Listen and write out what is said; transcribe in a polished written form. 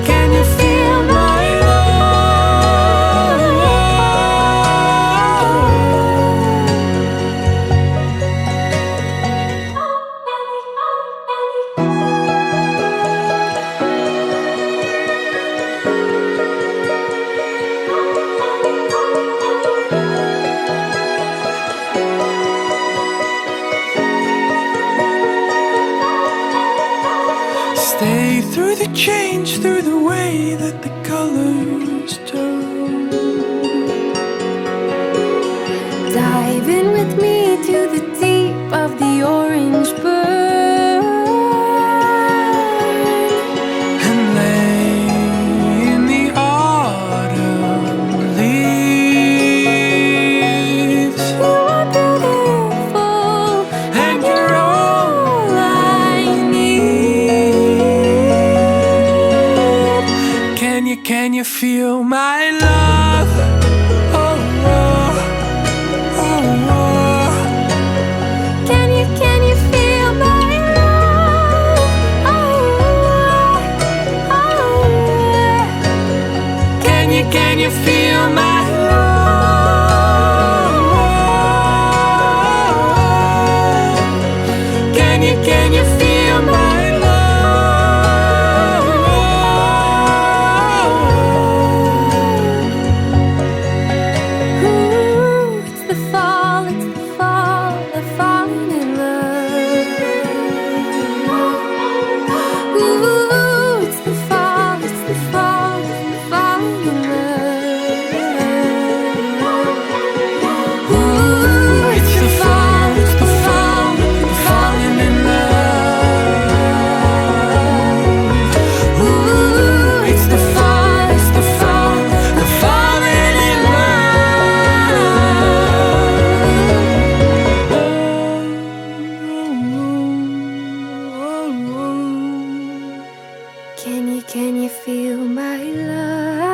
can you feel my Stay through the change, through the way that the colors turn. Dive in with me to the deep of the orange burn. And lay in the autumn leaves. You are beautiful, And you're all I need. Can you feel my love? Oh, oh, oh, oh. Can you feel my love? Oh, oh. Can you feel my love? Can you feel my Ooh, it's the fall, the falling in love. Ooh, it's the fall, the falling in love. Ooh, it's the fall, the falling in love. Ooh, It's the fall, the falling in love. can you feel my love?